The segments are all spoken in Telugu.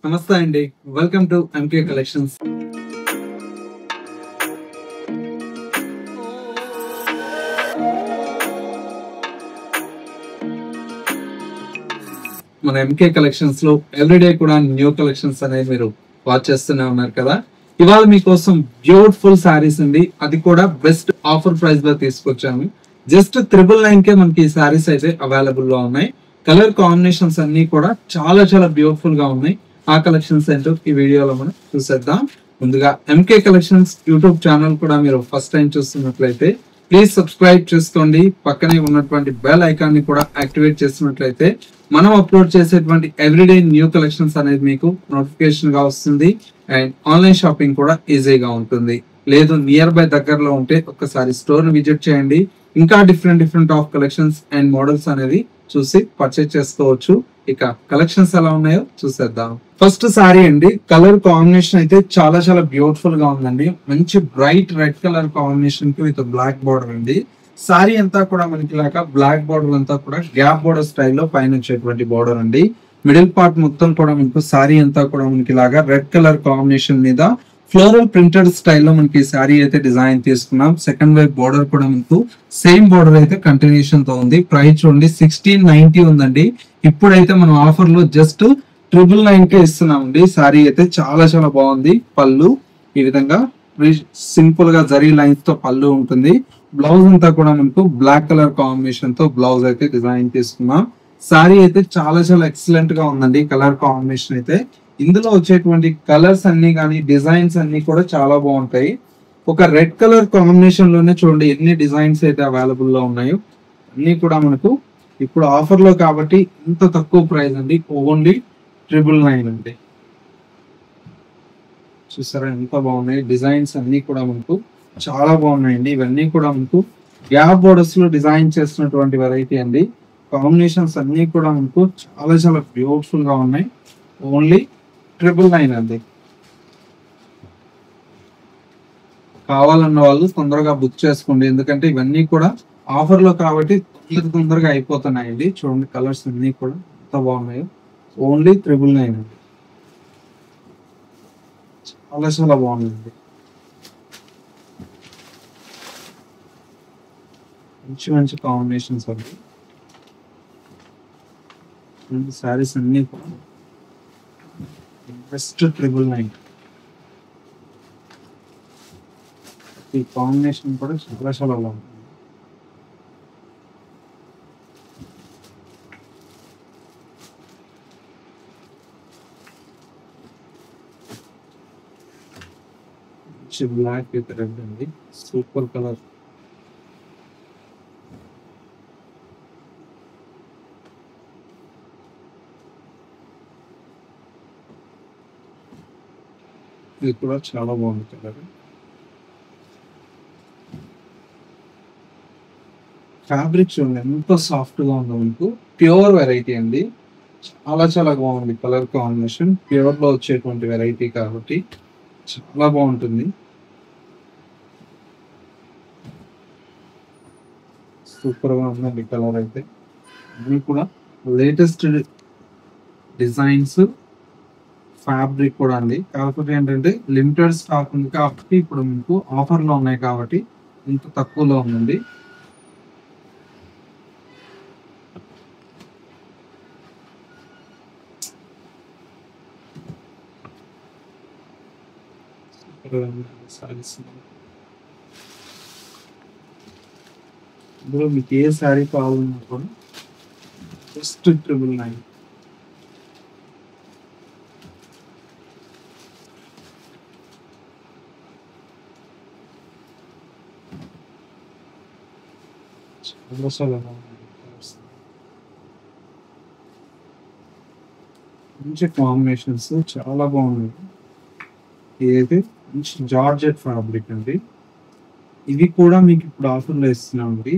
నమస్తే అండి. Welcome to MK collections. మన ఎంకే కలెక్షన్స్ లో ఎవ్రీడే కూడా న్యూ కలెక్షన్స్ అనేది మీరు వాచ్ చేస్తూనే ఉన్నారు కదా. ఇవాళ మీకోసం బ్యూటిఫుల్ సారీస్ అండి, అది కూడా బెస్ట్ ఆఫర్ ప్రైస్ లో తీసుకొచ్చాము. జస్ట్ 999 కే మనకి ఈ సారీస్ అయితే అవైలబుల్ లో ఉన్నాయి. కలర్ కాంబినేషన్స్ అన్ని కూడా చాలా చాలా బ్యూటిఫుల్ గా ఉన్నాయి. ఆ కలెక్షన్స్ ఏంటో ఈ వీడియోలో మనం చూసేద్దాం. ముందుగా ఎంకే కలెక్షన్స్ యూట్యూబ్ ఛానల్ కూడా మీరు ఫస్ట్ టైం చూస్తున్నట్లయితే ప్లీజ్ సబ్స్క్రైబ్ చేసుకోండి. పక్కనే ఉన్నటువంటి బెల్ ఐకాన్ ని కూడా యాక్టివేట్ చేసినట్లయితే మనం అప్లోడ్ చేసేటువంటి ఎవ్రీడే న్యూ కలెక్షన్స్ అనేది మీకు నోటిఫికేషన్ గా వస్తుంది. అండ్ ఆన్లైన్ షాపింగ్ కూడా ఈజీగా ఉంటుంది. లేదు నియర్ బై దగ్గరలో ఉంటే ఒక్కసారి స్టోర్ ని విజిట్ చేయండి. ఇంకా different of collections and models అనేది చూసి పర్చేజ్ చేసుకోవచ్చు. ఇక కలెక్షన్స్ ఎలా ఉన్నాయో చూసేద్దాం. ఫస్ట్ సారీ అండి, కలర్ కాంబినేషన్ అయితే చాలా చాలా బ్యూటిఫుల్ గా ఉందండి. మంచి బ్రైట్ రెడ్ కలర్ కాంబినేషన్ కి విత్ బ్లాక్ బార్డర్ అండి. సారీ అంతా కూడా మనకి ఇలాగా బ్లాక్ బార్డర్ అంతా కూడా గ్యాప్ బార్డర్ స్టైల్లో పైన వచ్చేటువంటి బార్డర్ అండి. మిడిల్ పార్ట్ మొత్తం కూడా మనకు సారీ అంతా కూడా మనకి ఇలాగా రెడ్ కలర్ కాంబినేషన్ మీద ఫ్లోరల్ ప్రింటెడ్ స్టైల్లో మనకి సారీ అయితే డిజైన్ తీసుకున్నాం. సెకండ్ వైపు బార్డర్ కూడా మనకు సేమ్ బార్డర్ అయితే కంటిన్యూషన్ తో ఉంది. ప్రైస్ చూడండి 1690 ఉందండి. ఇప్పుడైతే మనం ఆఫర్ లో జస్ట్ 999 కే ఇస్తున్నామండి. సారీ అయితే చాలా చాలా బాగుంది. పళ్ళు ఈ విధంగా సింపుల్ గా జరీ లైన్స్ తో పళ్ళు ఉంటుంది. బ్లౌజ్ అంతా కూడా మనకు బ్లాక్ కలర్ కాంబినేషన్ తో బ్లౌజ్ అయితే డిజైన్ తీసుకున్నాం. సారీ అయితే చాలా చాలా ఎక్సలెంట్ గా ఉందండి. కలర్ కాంబినేషన్ అయితే ఇందులో వచ్చేటువంటి కలర్స్ అన్ని కానీ డిజైన్స్ అన్ని కూడా చాలా బాగుంటాయి. ఒక రెడ్ కలర్ కాంబినేషన్ లోనే చూడండి ఎన్ని డిజైన్స్ అయితే అవైలబుల్ లో ఉన్నాయో. అన్ని కూడా మనకు ఇప్పుడు ఆఫర్ లో కాబట్టి ఇంత తక్కువ ప్రైస్ అండి. ఓన్లీ 999 అండి. చూసారా ఎంత బాగున్నాయి డిజైన్స్ అన్ని కూడా మనకు చాలా బాగున్నాయండి. ఇవన్నీ కూడా మనకు గ్యాప్ బోర్డర్స్ లో డిజైన్ చేసినటువంటి వెరైటీ అండి. కాంబినేషన్స్ అన్ని కూడా మనకు చాలా చాలా బ్యూటిఫుల్ గా ఉన్నాయి. ఓన్లీ 999 అండి. కావాలన్న వాళ్ళు తొందరగా బుక్ చేసుకోండి, ఎందుకంటే ఇవన్నీ కూడా ఆఫర్ లో కాబట్టి తొందరగా అయిపోతున్నాయండి. చూడండి కలర్స్ అన్ని కూడా ఎంత బాగున్నాయో. ఓన్లీ 999 అండి. చాలా చాలా బాగుందండి. మంచి మంచి కాంబినేషన్స్ అండి. శారీస్ అన్ని కూడా బెస్ట్ 999. ఈ కాంబినేషన్ కూడా చాలా చాలా బాగుంది. బ్లాక్ విత్ రెడ్ అండి, సూపర్ కలర్. ఇది కూడా చాలా బాగుంది కలర్. ఫ్యాబ్రిక్ చూడండి ఎంత సాఫ్ట్ గా ఉందో. మనకు ప్యూర్ వెరైటీ అండి. చాలా చాలా బాగుంది కలర్ కాంబినేషన్. ప్యూర్ లో వచ్చేటువంటి వెరైటీ కాబట్టి చాలా బాగుంటుంది. సూపర్ గా ఉందండి కలర్ అయితే. ఇది కూడా లేటెస్ట్ డిజైన్స్, ఫ్యాబ్రిక్ కూడా అండి. కాకపోతే ఏంటంటే లిమిటెడ్ స్టాక్ ఉంది కాబట్టి ఇప్పుడు మీకు ఆఫర్ లో ఉన్నాయి కాబట్టి ఇంత తక్కువలో ఉందండి. ఇందులో మీకు ఏ శారీ కావాలన్నా కూడా జస్ట్ 999. చాలా చాలా బాగుంది. మంచి కాంబినేషన్స్ చాలా బాగున్నాయి. ఇదైతే మంచి జార్జెట్ ఫ్యాబ్రిక్ అండి. ఇవి కూడా మీకు ఇప్పుడు ఆఫర్లో ఇస్తున్నామండి.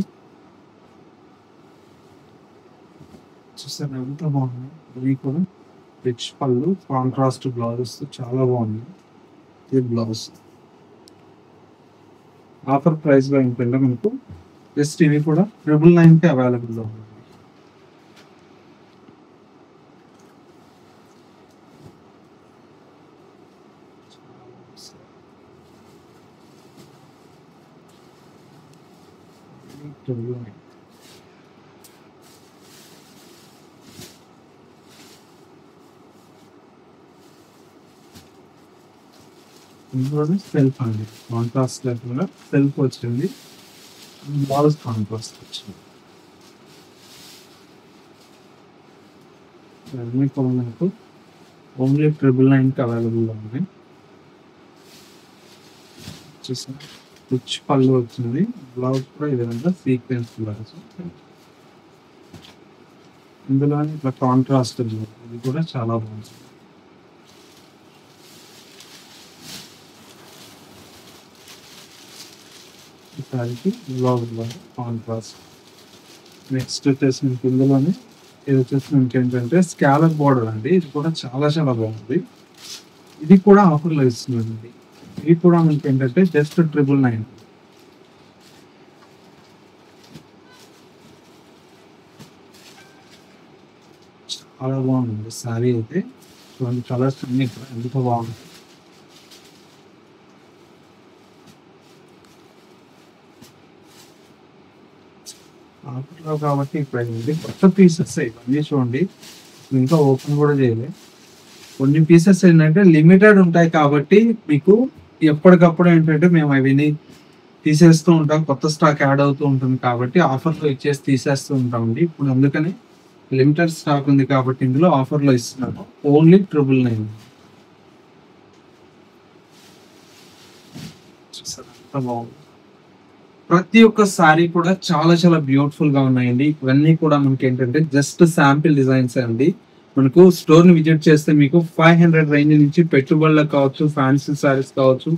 చూసారు ఎంత బాగున్నాయి. ఇవి కూడా రిచ్ పళ్ళు, కాంట్రాస్ట్ బ్లౌజెస్ చాలా బాగుంది. ఇది బ్లౌజ్ ఆఫర్ ప్రైస్ లో ఏంటంటే మనకు జస్ట్ ఇవి కూడా 999 కి అవైలబుల్ లో ఉంది. ఇందులోనే సెల్ఫ్ అండి, కాంట్రాస్ట్ లేకుండా సెల్ఫ్ వచ్చింది, బ్లౌజ్ కాంట్రాస్ట్ వచ్చింది. ఇవన్నీ కూడా మనకు ఓన్లీ 999కి అవైలబుల్గా ఉన్నాయి. చూసారా, రిచ్ పళ్ళు వచ్చింది, బ్లౌజ్ కూడా ఈ విధంగా సీక్వెన్స్ బ్లౌజ్. ఇందులోనే ఇట్లా కాంట్రాస్ట్ బ్లౌజ్, ఇది కూడా చాలా బాగుంది. ఈ సారీకి బ్లౌజ్ కాంట్రాస్ట్. నెక్స్ట్ వచ్చేసి మీకు ఇందులోనే ఇది వచ్చేసి మనకి ఏంటంటే స్కాలప్ బోర్డర్ అండి, ఇది కూడా చాలా చాలా బాగుంది. ఇది కూడా ఆఫర్లో ఇస్తుందండి. ఇది కూడా మనకి ఏంటంటే జస్ట్ 999. చాలా బాగుంది సారీ అయితే. చూడండి కలర్స్ అన్ని కూడా ఎంత బాగుంది. ఆఫర్లో కాబట్టి ఇప్పుడు ఏంటి కొత్త పీసెస్ ఇవన్నీ చూడండి, ఇంకా ఓపెన్ కూడా చేయలేదు. కొన్ని పీసెస్ ఏంటంటే లిమిటెడ్ ఉంటాయి కాబట్టి మీకు ఎప్పటికప్పుడు ఏంటంటే మేము అవన్నీ తీసేస్తూ ఉంటాం, కొత్త స్టాక్ యాడ్ అవుతూ ఉంటుంది కాబట్టి ఆఫర్లో ఇచ్చేసి తీసేస్తూ ఉంటామండి. ఇప్పుడు అందుకని లిమిటెడ్ స్టాక్ ఉంది కాబట్టి ఇందులో ఆఫర్లో ఇస్తున్నాము, ఓన్లీ 999. బాగుంది. ప్రతి ఒక్క సారీ కూడా చాలా చాలా బ్యూటిఫుల్ గా ఉన్నాయండి. ఇవన్నీ కూడా మనకి ఏంటంటే జస్ట్ శాంపిల్ డిజైన్స్ అండి. మనకు స్టోర్ ని విజిట్ చేస్తే మీకు 500 రేంజ్ నుంచి పెట్టుబడులకు కావచ్చు, ఫ్యాన్సీ సారీస్ కావచ్చు,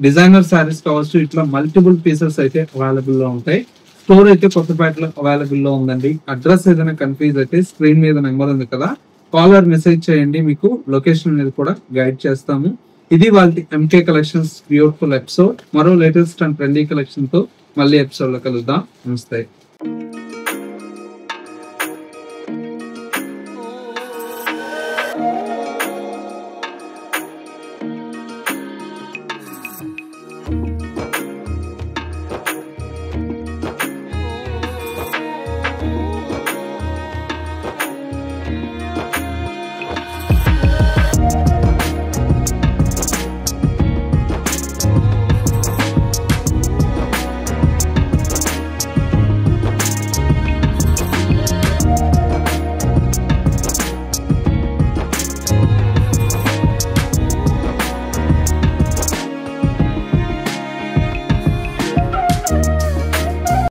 డిజైనర్ సారీస్ కావచ్చు, ఇట్లా మల్టిపుల్ పీసెస్ అయితే అవైలబుల్ లో ఉంటాయి. స్టోర్ అయితే కొత్తపేటలో అవైలబుల్ లో ఉందండి. అడ్రస్ ఏదైనా కన్ఫ్యూజ్ అయితే స్క్రీన్ మీద నెంబర్ ఉంది కదా, కాల్ ఆర్ మెసేజ్ చేయండి, మీకు లొకేషన్ అనేది కూడా గైడ్ చేస్తాము. ఇది వాళ్ళ ఎంకే కలెక్షన్స్ బ్యూటిఫుల్ ఎపిసోడ్. మరో లేటెస్ట్ అండ్ ట్రెండీ కలెక్షన్ తో మళ్ళీ ఎపిసోడ్ లో కలుద్దాం. నమస్తే.